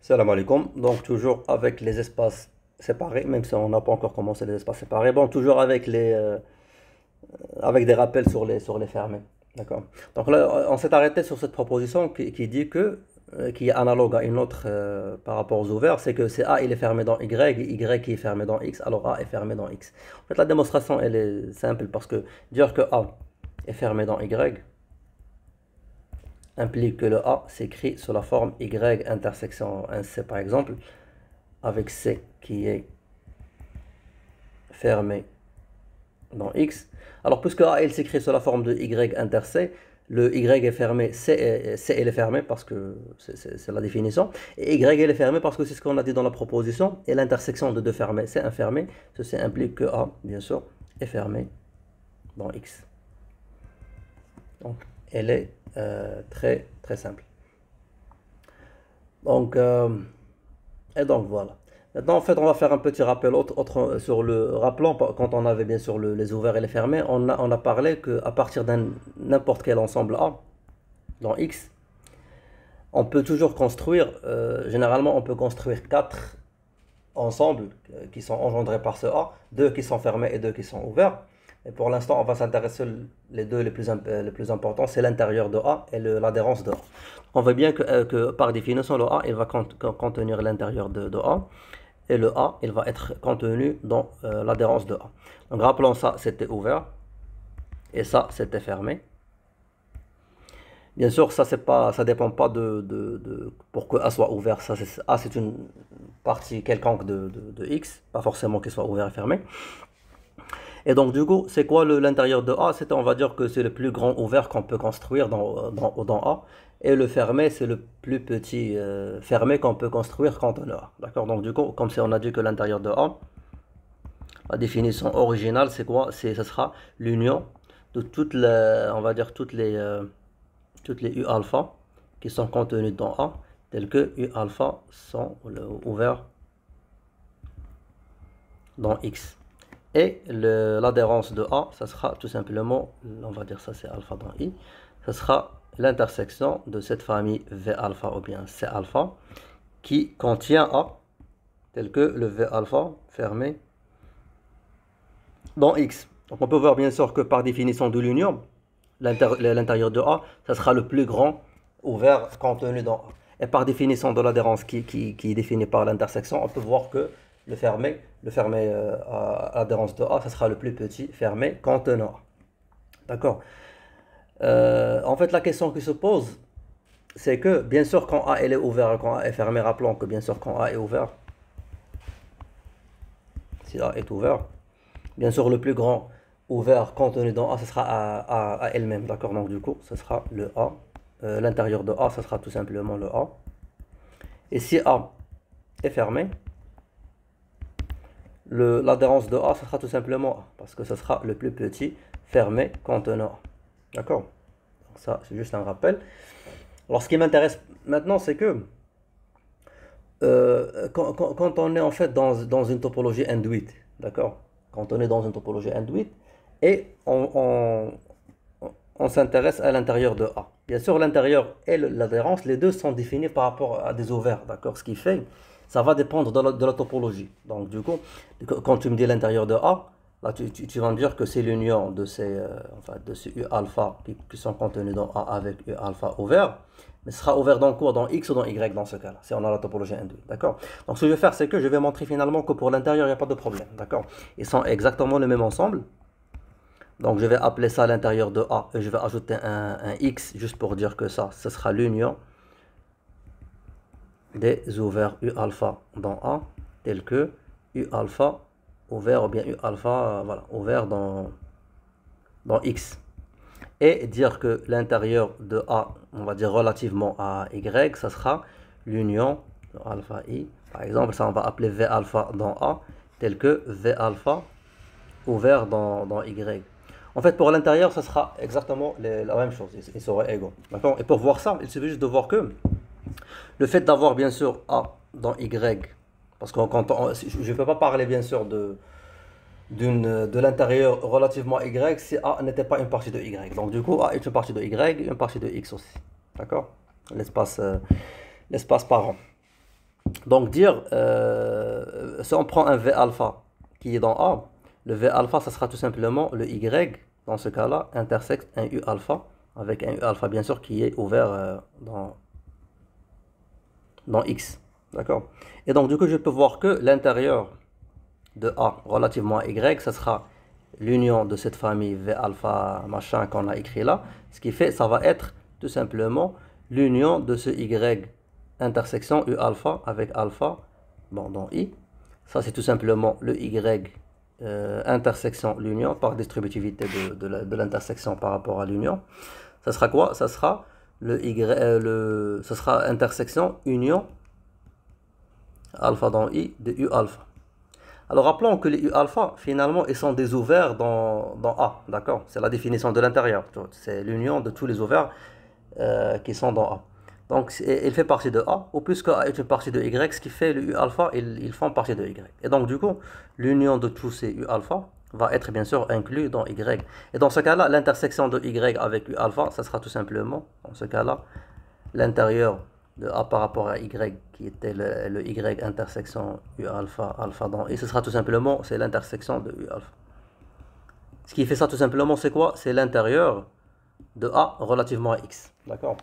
Salam alaikum. Donc toujours avec les espaces séparés, même si on n'a pas encore commencé les espaces séparés. Bon, toujours avec avec des rappels sur les fermés. D'accord. Donc là, on s'est arrêté sur cette proposition qui dit que qui est analogue à une autre par rapport aux ouverts, c'est que c'est A il est fermé dans Y et Y qui est fermé dans X, alors A est fermé dans X. En fait, la démonstration elle est simple parce que dire que A est fermé dans Y implique que le A s'écrit sous la forme Y intersection 1C par exemple, avec C qui est fermé dans X. Alors puisque A il s'écrit sous la forme de Y inter C, le Y est fermé, C il est fermé parce que c'est la définition, et Y il est fermé parce que c'est ce qu'on a dit dans la proposition, et l'intersection de deux fermés, c'est un fermé, ceci implique que A, bien sûr, est fermé dans X. Donc elle est très très simple. Donc, et donc voilà. Maintenant, en fait, on va faire un petit rappel sur le rappelant, quand on avait bien sûr les ouverts et les fermés, on a parlé qu'à partir d'un n'importe quel ensemble A, dans X, on peut toujours construire, généralement on peut construire quatre ensembles qui sont engendrés par ce A, deux qui sont fermés et deux qui sont ouverts. Et pour l'instant, on va s'intéresser les deux les plus importants, c'est l'intérieur de A et l'adhérence de A. On voit bien que par définition, le A il va contenir l'intérieur de A et le A il va être contenu dans l'adhérence de A. Donc rappelons ça, c'était ouvert et ça, c'était fermé. Bien sûr, ça dépend pas pour que A soit ouvert. A, c'est une partie quelconque de X, pas forcément qu'il soit ouvert et fermé. Et donc, du coup, c'est quoi l'intérieur de A? On va dire que c'est le plus grand ouvert qu'on peut construire dans A. Et le fermé, c'est le plus petit fermé qu'on peut construire quand on a A. D'accord? Donc, du coup, comme si on a dit que l'intérieur de A, la définition originale, c'est quoi? Ce sera l'union de on va dire, toutes les U alpha qui sont contenues dans A, telles que U alpha sont ouverts dans X. Et l'adhérence de A, ça sera tout simplement, on va dire ça c'est alpha dans I, ça sera l'intersection de cette famille V alpha ou bien C alpha qui contient A, tel que le V alpha fermé dans X. Donc on peut voir bien sûr que par définition de l'union, l'intérieur de A, ça sera le plus grand ouvert contenu dans A. Et par définition de l'adhérence qui est définie par l'intersection, on peut voir que le fermé à l'adhérence de A, ça sera le plus petit fermé contenant A. D'accord. En fait, la question qui se pose, c'est que, bien sûr, quand A elle est ouvert et quand A est fermé, rappelons que, bien sûr, quand A est ouvert, si A est ouvert, bien sûr, le plus grand ouvert contenu dans A, ce sera à elle-même. D'accord. Donc, du coup, ce sera le A. L'intérieur de A, ce sera tout simplement le A. Et si A est fermé, l'adhérence de A, ce sera tout simplement A, parce que ce sera le plus petit fermé contenant A. D'accord? Ça, c'est juste un rappel. Alors, ce qui m'intéresse maintenant, c'est que quand on est en fait dans une topologie induite, d'accord? Quand on est dans une topologie induite, et on s'intéresse à l'intérieur de A. Bien sûr, l'intérieur et l'adhérence, les deux sont définis par rapport à des ouverts, d'accord? Ce qui fait, ça va dépendre de la topologie. Donc, du coup, quand tu me dis l'intérieur de A, là, tu vas me dire que c'est l'union de ces U alpha qui sont contenus dans A avec U alpha ouvert, mais ce sera ouvert dans quoi? Dans X ou dans Y dans ce cas-là, si on a la topologie induite, d'accord? Donc, ce que je vais faire, c'est que je vais montrer finalement que pour l'intérieur, il n'y a pas de problème, d'accord? Ils sont exactement le même ensemble. Donc je vais appeler ça l'intérieur de A et je vais ajouter un X juste pour dire que ça, ce sera l'union des ouverts U alpha dans A, tel que U alpha ouvert ou bien U alpha voilà, ouvert dans X. Et dire que l'intérieur de A, on va dire relativement à Y, ça sera l'union de alpha I. Par exemple, ça on va appeler V alpha dans A, tel que V alpha ouvert dans Y. En fait, pour l'intérieur, ça sera exactement la même chose. Ils seraient égaux. D'accord. Et pour voir ça, il suffit juste de voir que le fait d'avoir bien sûr A dans Y, parce que je ne peux pas parler bien sûr de l'intérieur relativement à Y si A n'était pas une partie de Y. Donc du coup, A est une partie de Y et une partie de X aussi. D'accord. L'espace parent. Donc dire, si on prend un V alpha qui est dans A, le V alpha, ça sera tout simplement le Y, dans ce cas-là, intersecte un U alpha, avec un U alpha bien sûr qui est ouvert dans X. D'accord? Et donc du coup, je peux voir que l'intérieur de A relativement à Y, ça sera l'union de cette famille V alpha machin qu'on a écrit là. Ce qui fait, ça va être tout simplement l'union de ce Y intersection U alpha avec alpha, bon, dans I. Ça, c'est tout simplement le Y intersection l'union par distributivité de l'intersection par rapport à l'union. Ça sera quoi? Ça sera ça sera intersection union alpha dans I de U alpha. Alors rappelons que les U alpha, finalement, ils sont des ouverts dans A, d'accord? C'est la définition de l'intérieur. C'est l'union de tous les ouverts qui sont dans A. Donc il fait partie de A, ou puisque A est une partie de Y, ce qui fait le U alpha, ils font partie de Y. Et donc du coup, l'union de tous ces U alpha va être bien sûr inclus dans Y. Et dans ce cas-là, l'intersection de Y avec U alpha, ça sera tout simplement, dans ce cas-là, l'intérieur de A par rapport à Y, qui était le Y intersection U alpha, alpha dans I, ce sera tout simplement, c'est l'intersection de U alpha. Ce qui fait ça tout simplement, c'est quoi? C'est l'intérieur de A relativement à X. D'accord?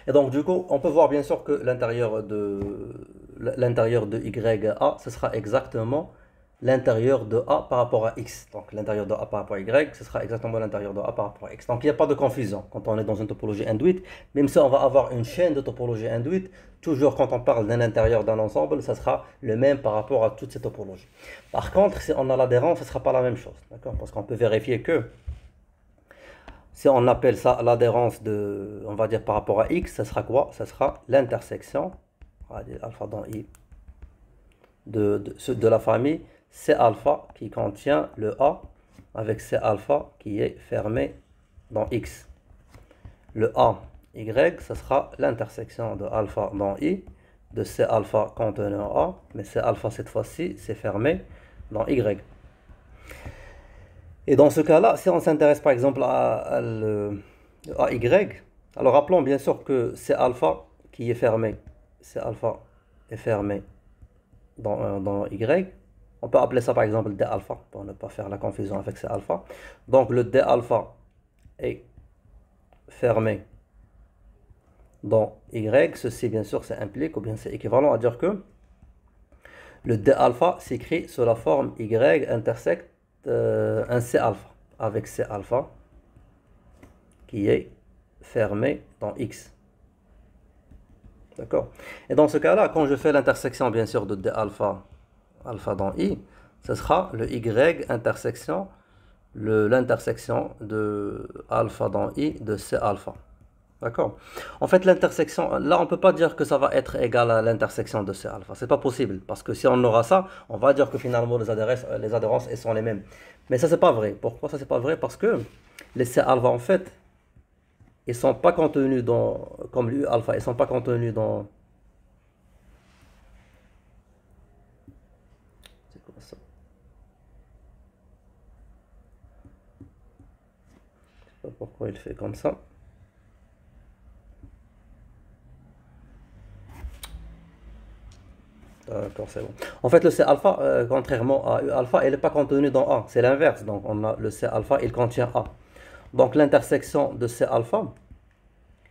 Et donc du coup, on peut voir bien sûr que l'intérieur de YA, ce sera exactement l'intérieur de A par rapport à X. Donc l'intérieur de A par rapport à Y, ce sera exactement l'intérieur de A par rapport à X. Donc il n'y a pas de confusion quand on est dans une topologie induite. Même si on va avoir une chaîne de topologie induite, toujours quand on parle d'un intérieur d'un ensemble, ça sera le même par rapport à toutes ces topologies. Par contre, si on a l'adhérence, ce ne sera pas la même chose. D'accord? Parce qu'on peut vérifier que si on appelle ça l'adhérence de, on va dire par rapport à X, ça sera quoi? Ça sera l'intersection, on va dire alpha dans I, de la famille C alpha qui contient le A avec C alpha qui est fermé dans X. Le A, Y, ça sera l'intersection de alpha dans I, de C alpha contenant A, mais C alpha cette fois-ci, c'est fermé dans Y. Et dans ce cas-là, si on s'intéresse par exemple à Y, alors rappelons bien sûr que C alpha qui est fermé, C alpha est fermé dans Y. On peut appeler ça par exemple D alpha pour ne pas faire la confusion avec C alpha. Donc le D alpha est fermé dans Y. Ceci bien sûr ça implique ou bien c'est équivalent à dire que le D alpha s'écrit sous la forme Y intersecte un C alpha avec C alpha qui est fermé dans X. D'accord? Et dans ce cas-là, quand je fais l'intersection bien sûr de D alpha, alpha dans I, ce sera le Y intersection, l'intersection de alpha dans I de C alpha. D'accord? En fait, l'intersection, là, on ne peut pas dire que ça va être égal à l'intersection de C alpha. C'est pas possible. Parce que si on aura ça, on va dire que finalement, les adhérences, elles sont les mêmes. Mais ça, c'est pas vrai. Pourquoi ça, c'est pas vrai? Parce que les C alpha, en fait, ils sont pas contenus dans, comme l'U alpha, ils sont pas contenus dans... C'est quoi ça? Je sais pas pourquoi il fait comme ça. D'accord, c'est bon. En fait, le C alpha, contrairement à U alpha, il n'est pas contenu dans A. C'est l'inverse. Donc, on a le C alpha, il contient A. Donc, l'intersection de C alpha,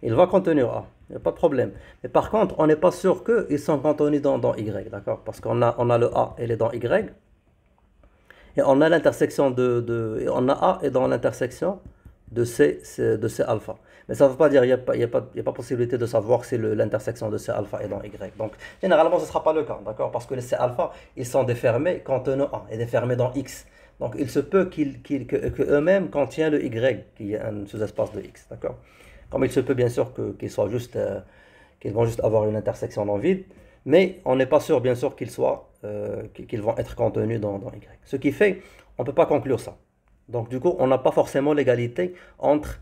il va contenir A. Il n'y a pas de problème. Mais par contre, on n'est pas sûr qu'ils sont contenus dans Y. D'accord? Parce on a le A, il est dans Y. Et on a l'intersection on a A et dans l'intersection de C alpha. Mais ça ne veut pas dire qu'il n'y a pas possibilité de savoir si l'intersection de C alpha est dans Y. Donc, généralement, ce ne sera pas le cas, d'accord? Parce que les C alpha, ils sont défermés contenant A et défermés dans X. Donc, il se peut que eux-mêmes contiennent le Y, qui est un sous-espace de X, d'accord? Comme il se peut, bien sûr, qu'ils vont juste avoir une intersection dans vide, mais on n'est pas sûr, bien sûr, qu'ils vont être contenus dans Y. Ce qui fait, on ne peut pas conclure ça. Donc, du coup, on n'a pas forcément l'égalité entre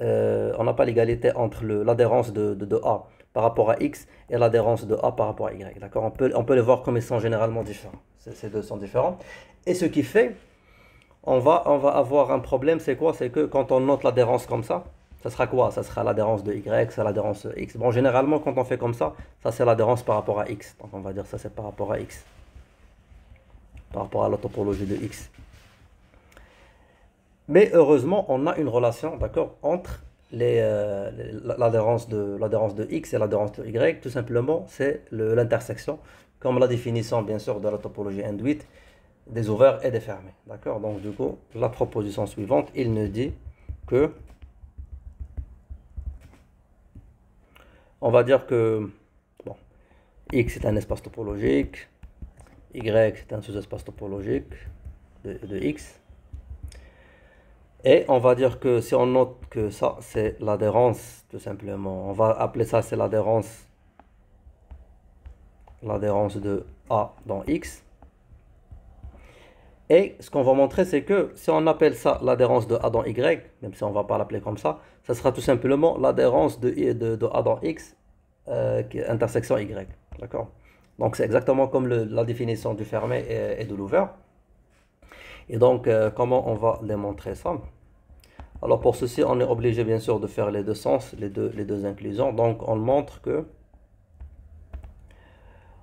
on n'a pas l'égalité entre l'adhérence de A par rapport à X et l'adhérence de A par rapport à Y. D'accord? On peut les voir comme ils sont généralement différents. Ces deux sont différents. Et ce qui fait, on va avoir un problème, c'est quoi? C'est que quand on note l'adhérence comme ça, Ça sera quoi? Ça sera l'adhérence de Y, c'est l'adhérence X. Bon, généralement, quand on fait comme ça c'est l'adhérence par rapport à X. Donc on va dire ça c'est par rapport à X. Par rapport à la topologie de X. Mais heureusement, on a une relation, d'accord, entre l'adhérence de X et l'adhérence de Y. Tout simplement, c'est l'intersection, comme la définition, bien sûr, de la topologie induite, des ouverts et des fermés. D'accord? Donc, du coup, la proposition suivante, il nous dit que, on va dire que, bon, X est un espace topologique, Y c'est un sous-espace topologique de X. Et on va dire que si on note que ça, c'est l'adhérence, tout simplement. On va appeler ça, c'est l'adhérence de A dans X. Et ce qu'on va montrer, c'est que si on appelle ça l'adhérence de A dans Y, même si on ne va pas l'appeler comme ça sera tout simplement l'adhérence de A dans X, qui est intersection Y. D'accord? Donc c'est exactement comme la définition du fermé et de l'ouvert. Et donc, comment on va démontrer ça? Alors pour ceci, on est obligé bien sûr de faire les deux sens, les deux inclusions. Donc on montre que,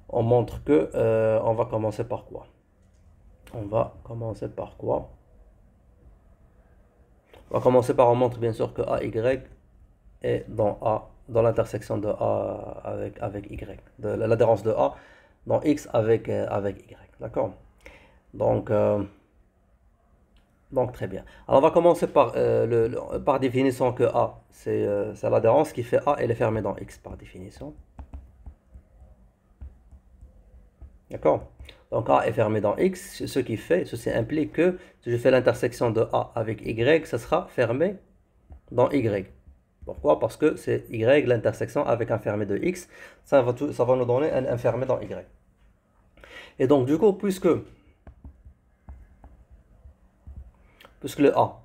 on va commencer par quoi? On va commencer par quoi? On va commencer par, on montre bien sûr que AY est dans l'intersection de A avec Y, de l'adhérence de A dans X avec Y. D'accord? Donc, très bien. Alors on va commencer par définition que A, c'est l'adhérence qui fait A, elle est fermée dans X par définition. D'accord? Donc A est fermé dans X, ceci implique que si je fais l'intersection de A avec Y, ça sera fermé dans Y. Pourquoi? Parce que c'est Y l'intersection avec un fermé de X, ça va nous donner un fermé dans Y. Et donc du coup, puisque le A,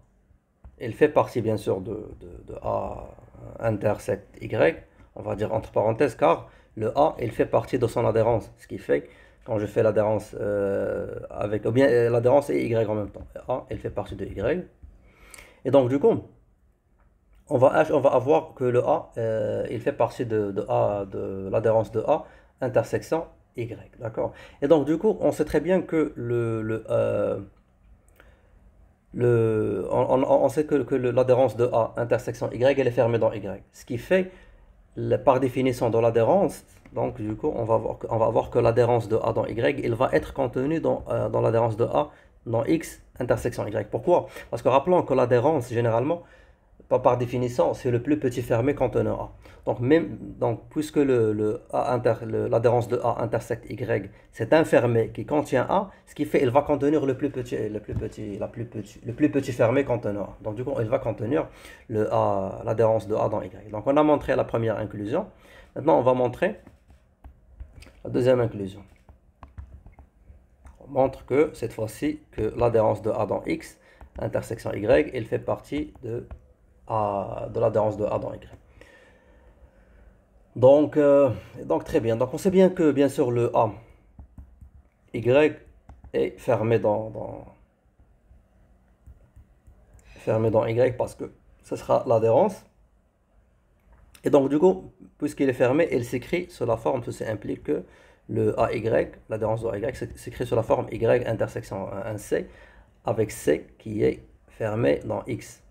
il fait partie bien sûr de A intersecte Y, on va dire entre parenthèses, car le A, il fait partie de son adhérence, ce qui fait quand je fais l'adhérence ou bien l'adhérence et Y en même temps. A, il fait partie de Y. Et donc du coup, on va avoir que le A, il fait partie de l'adhérence de A intersection Y. D'accord? Et donc du coup, on sait très bien que on sait que l'adhérence de A intersection Y, elle est fermée dans Y. Ce qui fait, par définition de l'adhérence, donc du coup, on va voir que l'adhérence de A dans Y, il va être contenu dans l'adhérence de A dans X intersection Y. Pourquoi? Parce que rappelons que l'adhérence, généralement, par définition, c'est le plus petit fermé contenant A. Donc puisque l'adhérence de A intersecte Y, c'est un fermé qui contient A, ce qui fait il va contenir le plus petit fermé contenant A. Donc du coup, il va contenir l'adhérence de A dans Y. Donc on a montré la première inclusion. Maintenant, on va montrer la deuxième inclusion. On montre que cette fois-ci, que l'adhérence de A dans X, intersection Y, il fait partie de l'adhérence de A dans Y. Donc très bien. Donc on sait bien que bien sûr le A Y est fermé dans Y parce que ce sera l'adhérence. Et donc du coup, puisqu'il est fermé, il s'écrit sous la forme, ceci implique que le AY, l'adhérence de AY, s'écrit sous la forme Y intersection 1C avec C qui est fermé dans X.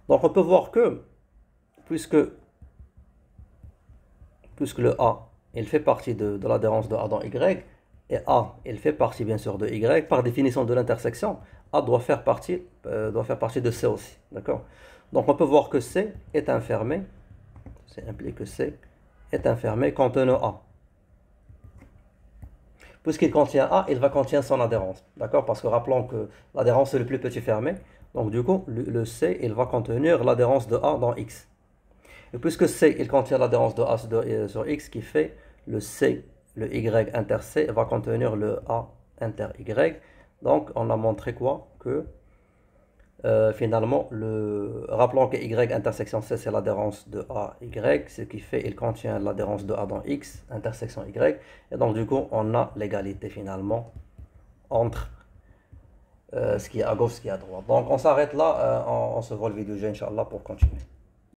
Donc on peut voir que puisque le A, il fait partie de l'adhérence de A dans Y, et A, il fait partie bien sûr de Y, par définition de l'intersection, A doit faire partie de C aussi. D'accord? Donc on peut voir que C est un fermé, ça implique que C est un fermé contenant A. Puisqu'il contient A, il va contenir son adhérence. D'accord? Parce que rappelons que l'adhérence est le plus petit fermé. Donc du coup, le C, il va contenir l'adhérence de A dans X. Et puisque C, il contient l'adhérence de A sur X, qui fait le C, le Y inter C va contenir le A inter Y. Donc on a montré quoi? Que finalement, rappelons que Y intersection C, c'est l'adhérence de A, Y, ce qui fait il contient l'adhérence de A dans X, intersection Y, et donc du coup, on a l'égalité finalement entre ce qui est à gauche, ce qui est à droite. Donc on s'arrête là, on se voit le vidéo, Inch'Allah, pour continuer.